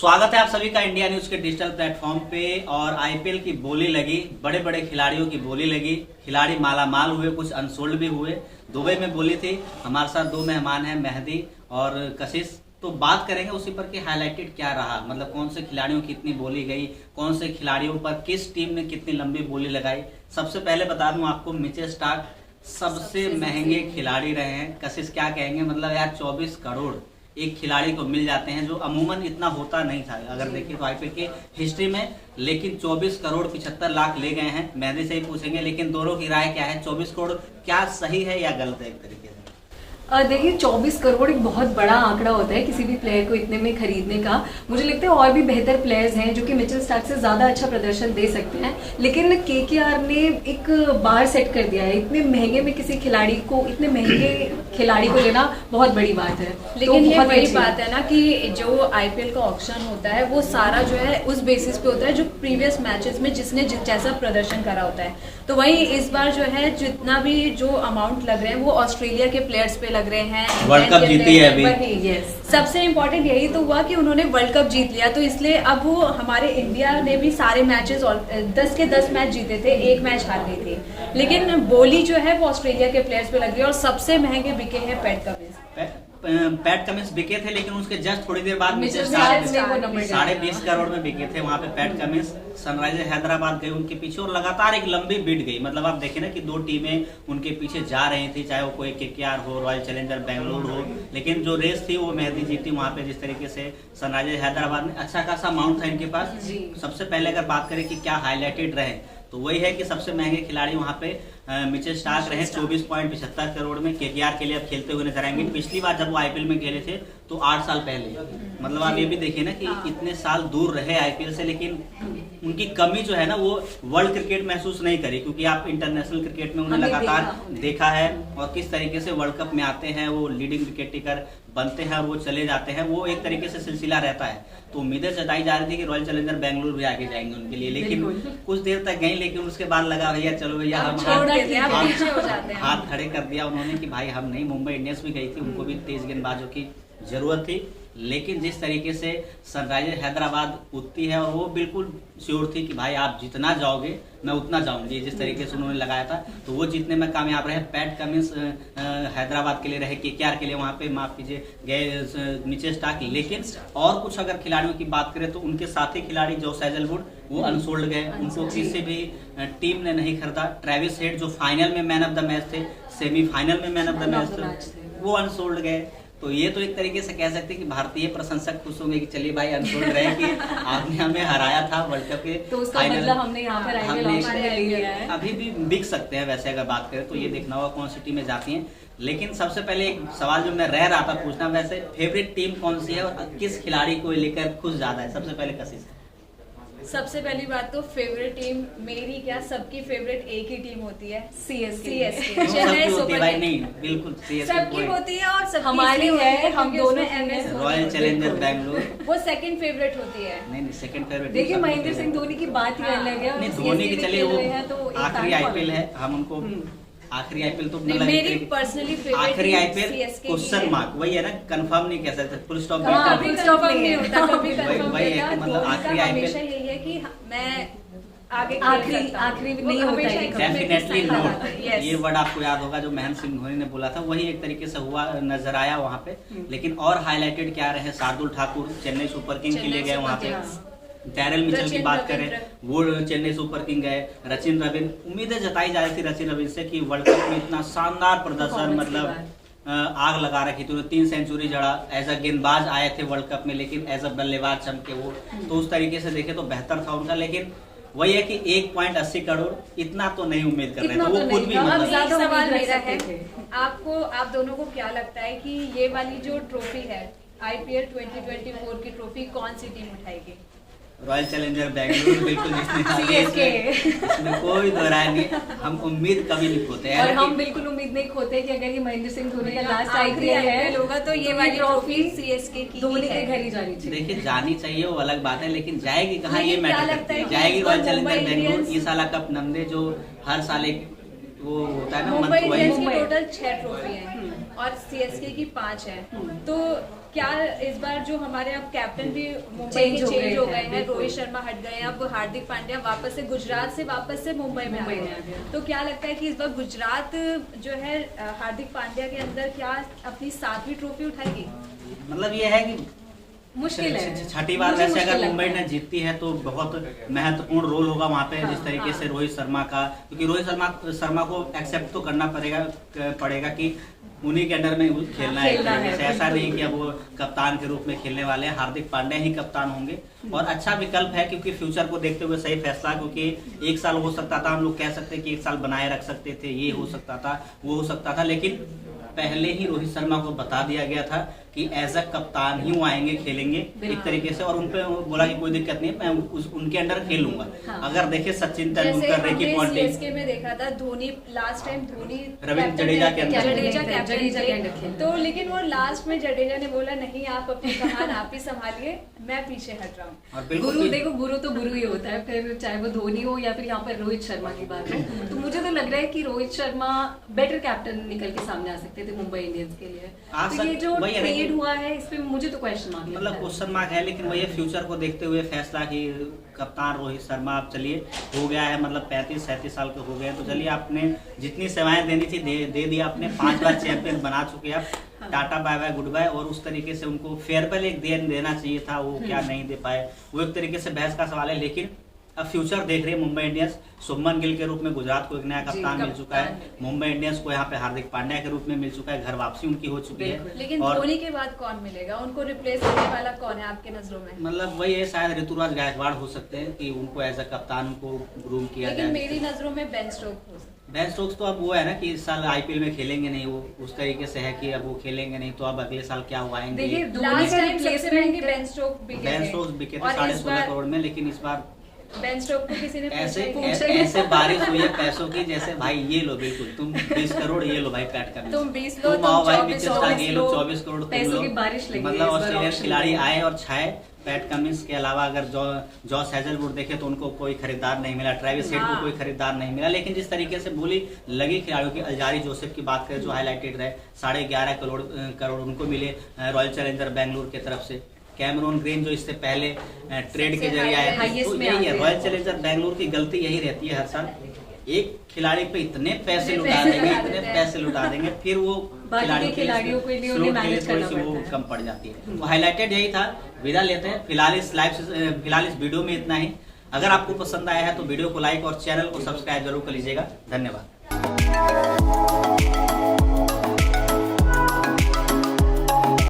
स्वागत है आप सभी का इंडिया न्यूज के डिजिटल प्लेटफॉर्म पे। और आईपीएल की बोली लगी, बड़े बड़े खिलाड़ियों की बोली लगी, खिलाड़ी माला माल हुए, कुछ अनसोल्ड भी हुए। दुबई में बोली थी। हमारे साथ दो मेहमान हैं, मेहदी और कशिश। तो बात करेंगे उसी पर कि हाईलाइटेड क्या रहा, मतलब कौन से खिलाड़ियों की इतनी बोली गई, कौन से खिलाड़ियों पर किस टीम ने कितनी लंबी बोली लगाई। सबसे पहले बता दूं आपको, मिचेल स्टार्क सबसे महंगे खिलाड़ी रहे हैं। कशिश क्या कहेंगे, मतलब यार 24 करोड़ एक खिलाड़ी को मिल जाते हैं, जो अमूमन इतना होता नहीं था अगर देखिए तो आईपीएल की हिस्ट्री में। लेकिन 24 करोड़ 75 लाख ले गए हैं। मेहदी से ही पूछेंगे, लेकिन दोनों की राय क्या है? 24 करोड़ क्या सही है या गलत है एक तरीके से? देखिए 24 करोड़ एक बहुत बड़ा आंकड़ा होता है किसी भी प्लेयर को इतने में खरीदने का। मुझे लगता है और भी बेहतर प्लेयर्स हैं जो कि मिचेल स्टार्क से ज्यादा अच्छा प्रदर्शन दे सकते हैं, लेकिन केकेआर ने एक बार सेट कर दिया है। इतने महंगे में किसी खिलाड़ी को, इतने महंगे खिलाड़ी को लेना बहुत बड़ी बात है। लेकिन ये वही बात है ना कि जो आईपीएल का ऑक्शन होता है वो सारा जो है उस बेसिस पे होता है जो प्रीवियस मैचेस में जिसने जैसा प्रदर्शन करा होता है। तो वही इस बार जो है जितना भी जो अमाउंट लग रहे हैं वो ऑस्ट्रेलिया के प्लेयर्स पे लग रहे हैं। वर्ल्ड कप जीती है अभी। सबसे इम्पोर्टेंट यही तो हुआ कि उन्होंने वर्ल्ड कप जीत लिया, तो इसलिए अब वो हमारे इंडिया ने भी सारे मैचेस 10 के 10 मैच जीते थे, एक मैच हार गई थी। लेकिन बोली जो है वो ऑस्ट्रेलिया के प्लेयर्स पे लग रही है। और सबसे महंगे बिके हैं पैट कमिंस बिके थे, लेकिन उसके जस्ट थोड़ी देर बाद मिचेल स्टार्क 20.5 करोड़ में बिके थे। वहां पे पैट कमिंस सनराइजर्स हैदराबाद गए उनके पीछे, और लगातार एक लंबी बीट गई। मतलब आप देखें ना कि दो टीमें उनके पीछे जा रही थी, चाहे वो कोई केकेआर हो, रॉयल चैलेंजर बेंगलुरु हो। लेकिन जो रेस थी वो मेहदी जीती वहां पे। जिस तरीके से सनराइजर्स हैदराबाद में अच्छा खासा अमाउंट था इनके पास। सबसे पहले अगर बात करें कि क्या हाईलाइटेड रहे, तो वही है कि सबसे महंगे खिलाड़ी वहां पे मिचेल स्टार्क रहे 24.75 करोड़ में। केकेआर के लिए अब खेलते हुए नजर आएंगे। पिछली बार जब वो आईपीएल में खेले थे तो 8 साल पहले। मतलब आप ये भी देखिए ना कि इतने साल दूर रहे आईपीएल से, लेकिन उनकी कमी जो है ना वो वर्ल्ड क्रिकेट महसूस नहीं करी, क्योंकि आप इंटरनेशनल क्रिकेट में उन्हें लगातार देखा है। और किस तरीके से वर्ल्ड कप में आते हैं, वो लीडिंग विकेट बनते हैं और वो चले जाते हैं, वो एक तरीके से सिलसिला रहता है। तो उम्मीदें जताई जा रही थी कि रॉयल चैलेंजर बेंगलुरु भी आगे जाएंगे उनके लिए, लेकिन कुछ देर तक गई। लेकिन उसके बाद लगा भैया चलो भैया हम हाथ खड़े कर दिया उन्होंने कि भाई हम नहीं। मुंबई इंडियंस भी गई थी, उनको भी तेज गेंदबाजों की जरूरत थी। लेकिन जिस तरीके से सनराइजर्स हैदराबाद उठती है, और वो बिल्कुल श्योर थी कि भाई आप जितना जाओगे मैं उतना जाऊंगी, जिस तरीके से उन्होंने लगाया था, तो वो जीतने में कामयाब रहे। पैट कमिंस हैदराबाद के लिए रहे, केकेआर के लिए वहां पे माफ कीजिए गए मिचेल स्टार्क। लेकिन और कुछ अगर खिलाड़ियों की बात करें तो उनके साथी खिलाड़ी जोश हेजलवुड वो अनसोल्ड गए, उनको किसी भी टीम ने नहीं खरीदा। ट्रेविस हेड जो फाइनल में मैन ऑफ द मैच थे, सेमीफाइनल में मैन ऑफ द मैच थे, वो अनसोल्ड गए। तो ये तो एक तरीके से कह सकते हैं कि भारतीय प्रशंसक खुश होंगे कि चलिए भाई अनसोल्ड रहे कि आपने हमें हराया था वर्ल्ड कप के तो उसका मतलब हमने यहाँ पर अभी भी बिक सकते हैं। वैसे अगर बात करें तो ये देखना होगा कौन सी टीमें जाती हैं। लेकिन सबसे पहले एक सवाल जो मैं रह रहा था पूछना, वैसे फेवरेट टीम कौन सी है और किस खिलाड़ी को लेकर खुश ज्यादा है? सबसे पहले कशिश। सबसे पहली बात तो फेवरेट टीम मेरी क्या, सबकी फेवरेट एक ही टीम होती है, सीएसके। Chennai super Kings. नहीं बिल्कुल सबकी होती है और सबकी हमारी है, हम दोनों रॉयल चैलेंजर बेंगलुरु वो सेकंड फेवरेट होती है। नहीं सेकंड फेवरेट देखिए महेंद्र सिंह धोनी की बात ही अलग है। धोनी की चलिए वो आखिरी आईपीएल है, हम उनको आखिरी आईपीएल तो मतलब मेरी पर्सनली फेवरेट आखिरी आईपीएल क्वेश्चन मार्क वही है ना, कंफर्म नहीं कह सकते, फुल स्टॉप नहीं होता कभी कंफर्म वही है कि मतलब आखिरी आईपीएल यही है कि मैं आगे आखिरी नहीं होता है। Definitely not. ये वर्ड आपको याद होगा जो महेंद्र सिंह धोनी ने बोला था, वही एक तरीके से हुआ नजर आया वहां पे। लेकिन और हाईलाइटेड क्या रहे, शार्दुल ठाकुर चेन्नई सुपर किंग के लिए गए वहां पे। डैरेल मिचेल की बात करें वो चेन्नई सुपर किंग गए। रचिन रविंद्र, उम्मीदें जताई जा रही थी रचिन रविंद्र से कि वर्ल्ड कप में इतना शानदार प्रदर्शन, मतलब आग लगा रखी थी, 3 सेंचुरी जड़ा। एज अ गेंदबाज आए थे वर्ल्ड कप में, लेकिन एज अ बल्लेबाज चमके वो। तो उस तरीके से देखे तो बेहतर था उनका। लेकिन वही है कि 1.80 करोड़ इतना तो नहीं उम्मीद कर रहे थे वो खुद भी। मतलब सवाल मेरा है आपको, आप दोनों को क्या लगता है कि ये वाली जो ट्रॉफी है आईपीएल 2024 की ट्रॉफी कौन सी टीम उठाएगी? रॉयल चैलेंजर बेंगलुरु बिल्कुल जीतने वाली है, इसमें कोई दो राय नहीं। हम उम्मीद कभी नहीं खोते हैं, और हम बिल्कुल उम्मीद नहीं खोते कि अगर ये महेंद्र सिंह धोनी का लास्ट आईपीएल होगा तो ये वाली ट्रॉफी सीएसके की धोनी के घर ही जानी चाहिए। देखिए जानी चाहिए वो अलग बात है, लेकिन जाएगी कहाँ ये मैटर करती है। जाएगी रॉयल चैलेंजर बेंगलुरु। इस साल कप नंदे जो हर साल एक वो होता है ना, मुंबई इंडियंस की टोटल 6 ट्रॉफी है और सीएसके की 5 है। तो क्या इस बार जो हमारे अब कैप्टन भी मुंबई चेंज के चेंज हो गए हैं, बिल्कुल। रोहित शर्मा हट गए हैं, अब हार्दिक पांड्या वापस से गुजरात से वापस से मुंबई में आ गए। तो क्या लगता है कि इस बार गुजरात जो है हार्दिक पांड्या के अंदर क्या अपनी 7वीं ट्रॉफी उठाएगी? मतलब ये है कि मुश्किल है, छठी बार मुझे वैसे मुश्किल अगर मुंबई लगता ने जीतती है तो बहुत महत्वपूर्ण रोल होगा वहाँ पे, जिस तरीके से रोहित शर्मा का, क्योंकि रोहित शर्मा को एक्सेप्ट तो करना पड़ेगा कि उन्हीं के अंडर में खेलना है। ऐसा नहीं कि अब वो कप्तान के रूप में खेलने वाले हैं, हार्दिक पांड्या ही कप्तान होंगे और अच्छा विकल्प है, क्योंकि फ्यूचर को देखते हुए सही फैसला, क्योंकि एक साल हो सकता था, हम लोग कह सकते कि एक साल बनाए रख सकते थे, ये हो सकता था, वो हो सकता था, लेकिन पहले ही रोहित शर्मा को बता दिया गया था कि एज अ कप्तान ही वो आएंगे, खेलेंगे एक तरीके से, और उनपे बोला कि कोई दिक्कत नहीं, मैं उनके अंडर खेलूंगा। हाँ। अगर देखे Sachin Tendulkar, Ricky Ponting, CSK में देखा था धोनी, लास्ट टाइम धोनी रविंद्र जडेजा के अंदर कैप्टन थे, तो लेकिन वो लास्ट में जडेजा ने बोला नहीं, आप अपनी कमान आप ही संभालिए, मैं पीछे हट रहा हूँ। और बिल्कुल गुरु देखो, गुरु तो गुरु ही होता है, फिर चाहे वो धोनी हो या फिर यहाँ पर रोहित शर्मा की बात हो, तो मुझे तो लग रहा है कि रोहित शर्मा बेटर कैप्टन निकल के सामने आ सकते थे मुंबई इंडियंस के लिए। तो ये जो ट्रेड हुआ है इस पे मुझे तो क्वेश्चन मार्क लगता है, मतलब क्वेश्चन मार्क है, लेकिन वही फ्यूचर को देखते हुए फैसला कि कप्तान रोहित शर्मा अब चलिए हो गया है, मतलब 35-37 साल के हो गए, तो चलिए आपने जितनी सेवाएं देनी थी दे दिया, आपने 5 बार चैंपियन बना चुके आप, tata bye bye goodbye. और उस तरीके से उनको फेयरवेल एक देना चाहिए था, वो क्या नहीं दे पाए, वो एक तरीके से बहस का सवाल है। लेकिन अब फ्यूचर देख रही है मुंबई इंडियंस, शुभमन गिल के रूप में गुजरात को एक नया कप्तान मिल चुका है, मुंबई इंडियंस को यहाँ पे हार्दिक पांड्या के रूप में मिल चुका है, घर वापसी उनकी हो चुकी है। लेकिन धोनी के बाद कौन मिलेगा, उनको रिप्लेस करने वाला कौन है आपके नजरों में? मतलब वही है, शायद ऋतुराज गायकवाड़ हो सकते हैं कि उनको एज अ कप्तान उनको ग्रूम किया जाए। लेकिन मेरी नजरों में बेन स्टोक्स हो सकता है। बेन स्टोक्स तो अब वो है ना कि इस साल आईपीएल में खेलेंगे नहीं, वो उस तरीके से है कि अब वो खेलेंगे नहीं, तो अब अगले साल क्या हुआ आएंगे। देखिए लास्ट टाइम सबसे महंगे बेन स्टोक्स बिके थे 16.5 करोड़ में, लेकिन इस बार बेन स्टोक्स को किसी ने ऐसे बारिश हुई है पैसों की, जैसे भाई ये लो, बिल्कुल तुम 20 करोड़ ये लो भाई, पैट कर तुम 20 लो, तुम आओ भाई, 24 करोड़ तुम पैसों लो। की बारिश लगी है मतलब इस बार ऑस्ट्रेलियन auction खिलाड़ी में। आए और छाए। पैट कमिंस के अलावा अगर जॉस हेजलवुड देखे तो उनको कोई खरीदार नहीं मिला, ट्रेविस हेड को कोई खरीदार नहीं मिला, लेकिन जिस तरीके से बोली लगी खिलाड़ियों की, अल्जारी जोसेफ की बात करें जो हाईलाइटेड रहे, 11.5 करोड़ उनको मिले रॉयल चैलेंजर बैंगलोर की तरफ से। कैमरून ग्रीन जो इससे पहले ट्रेड के जरिए आए, तो यही है रॉयल चैलेंजर बैंगलोर की गलती यही रहती है हर साल, एक खिलाड़ी पे इतने पैसे लुटा देंगे, फिर वो खिलाड़ियों के लिए थोड़ी सी वो कम पड़ जाती है। तो हाईलाइटेड यही था, विदा लेते हैं फिलहाल इस वीडियो में इतना ही। अगर आपको पसंद आया है तो वीडियो को लाइक और चैनल को सब्सक्राइब जरूर कर लीजिएगा। धन्यवाद।